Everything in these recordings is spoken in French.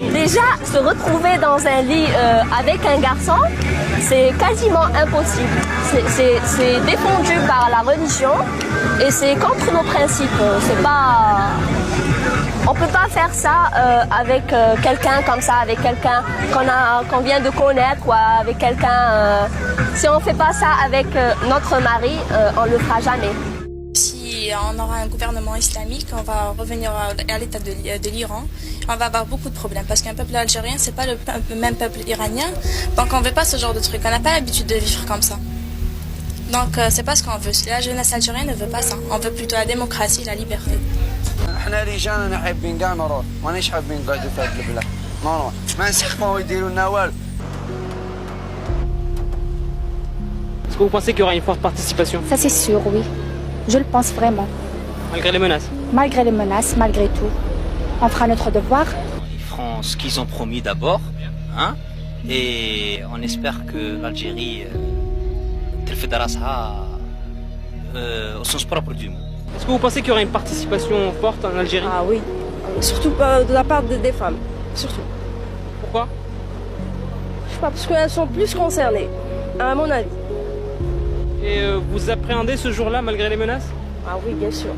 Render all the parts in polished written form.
Déjà, se retrouver dans un lit avec un garçon, c'est quasiment impossible. C'est défendu par la religion et c'est contre nos principes. C'est pas... On peut pas faire ça avec quelqu'un comme ça, avec quelqu'un qu'on vient de connaître ou avec quelqu'un... si on fait pas ça avec notre mari, on le fera jamais. Si on aura un gouvernement islamique, on va revenir à l'état de l'Iran. On va avoir beaucoup de problèmes parce qu'un peuple algérien, c'est pas le même peuple iranien. Donc on veut pas ce genre de truc. On n'a pas l'habitude de vivre comme ça. Donc c'est pas ce qu'on veut. La jeunesse algérienne ne veut pas ça. On veut plutôt la démocratie, la liberté. احنا رجالنا حابين كاع نروح مانيش حابين نقعدوا في هاد البلاد ما نسحقوا يديروا لنا والو. Est-ce que vous pensez qu'il y aura une forte participation? Ça c'est sûr, oui. Je le pense vraiment. Malgré les menaces? Malgré les menaces, malgré tout. On fera notre devoir. Ils feront ce qu'ils ont promis d'abord, hein, et on espère que l'Algérie au sens propre du mot. Est-ce que vous pensez qu'il y aura une participation forte en Algérie? Ah oui, surtout de la part des femmes, surtout. Pourquoi? Je sais pas, parce qu'elles sont plus concernées, à mon avis. Et vous appréhendez ce jour-là malgré les menaces? Ah oui, bien sûr.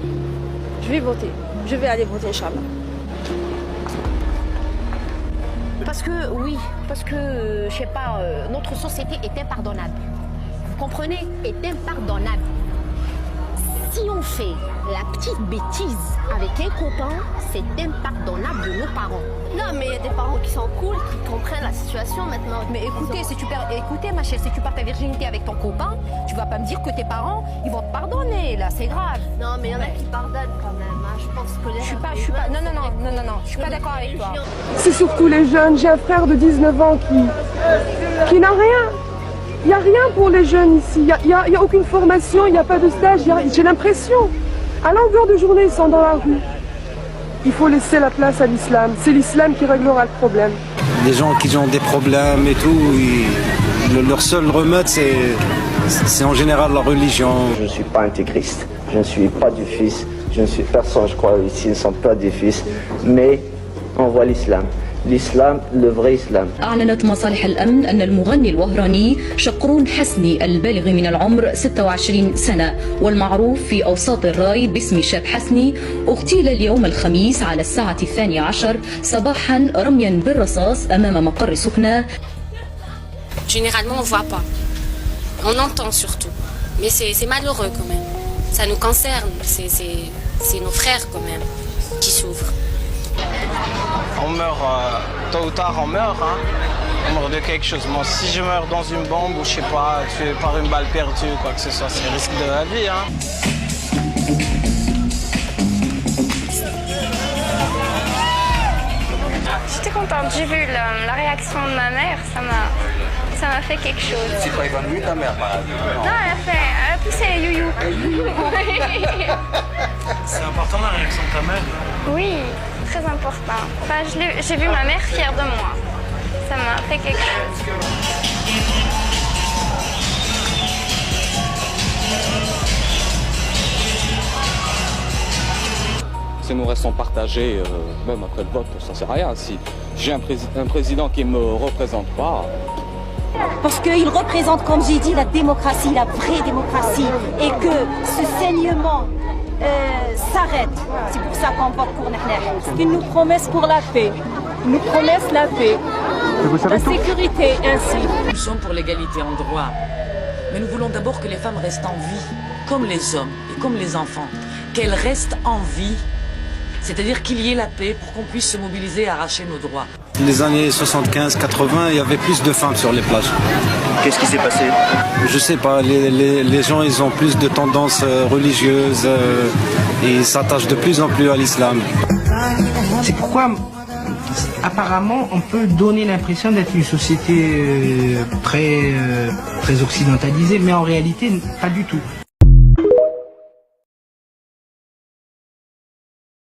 Je vais voter. Je vais aller voter, Inch'Allah. Parce que, je sais pas, notre société est impardonnable. Vous comprenez? Est impardonnable. Si on fait la petite bêtise avec un copain, c'est impardonnable de nos parents. Non, mais il y a des parents qui sont cool, qui comprennent la situation maintenant. Mais écoutez, écoutez ma chérie, si tu perds ta virginité avec ton copain, tu vas pas me dire que tes parents, ils vont te pardonner, là, c'est grave. Non, mais il y en a qui pardonnent quand même. Hein. Je pense que les... Je suis pas d'accord avec toi. C'est surtout les jeunes. J'ai un frère de 19 ans qui n'a rien. Il n'y a rien pour les jeunes ici. Il n'y a aucune formation, il n'y a pas de stage. J'ai l'impression. À longueur de journée, ils sont dans la rue. Il faut laisser la place à l'islam. C'est l'islam qui réglera le problème. Les gens qui ont des problèmes et tout, leur seul remède, c'est en général la religion. Je ne suis pas intégriste. Je ne suis pas du fils. Je ne suis personne, je crois, ici, ne sont pas des fils. Mais on voit l'islam. الإسلام le vrai islam. أعلنت مصالح الأمن أن المغني الوهراني شقرون حسني البالغ من العمر 26 سنة والمعروف في أوساط الراي باسم شاب حسني اغتيل اليوم الخميس على الساعة 12 صباحا رميا بالرصاص أمام مقر سكنة. Généralement, on voit pas. On entend surtout. Mais c'est malheureux quand même. Ça nous concerne. C'est nos frères quand même qui souffrent. On meurt, tôt ou tard on meurt, hein. On meurt de quelque chose. Moi, si je meurs dans une bombe ou je sais pas, tué par une balle perdue, quoi que ce soit, c'est le risque de la vie, hein. J'étais contente, j'ai vu la réaction de ma mère, ça m'a fait quelque chose. C'est pas évanoui ta mère, Non, elle a poussé you. C'est important la réaction de ta mère? Oui, très important. Enfin, j'ai vu ma mère fière de moi. Ça m'a fait quelque chose. Si nous restons partagés, même après le vote, ça ne sert à rien. Si j'ai un président qui ne me représente pas... Parce qu'il représente, comme j'ai dit, la démocratie, la vraie démocratie. Et que ce saignement s'arrête. C'est pour ça qu'on vote pour Nahlah. C'est une promesse pour la paix. Une promesse la paix. La sécurité ainsi. Nous sommes pour l'égalité en droit. Mais nous voulons d'abord que les femmes restent en vie, comme les hommes et comme les enfants. Qu'elles restent en vie. C'est-à-dire qu'il y ait la paix pour qu'on puisse se mobiliser et arracher nos droits. Les années 75-80, il y avait plus de femmes sur les plages. Qu'est-ce qui s'est passé? Je sais pas, les gens ils ont plus de tendances religieuses et ils s'attachent de plus en plus à l'islam. C'est pourquoi apparemment on peut donner l'impression d'être une société très occidentalisée, mais en réalité pas du tout.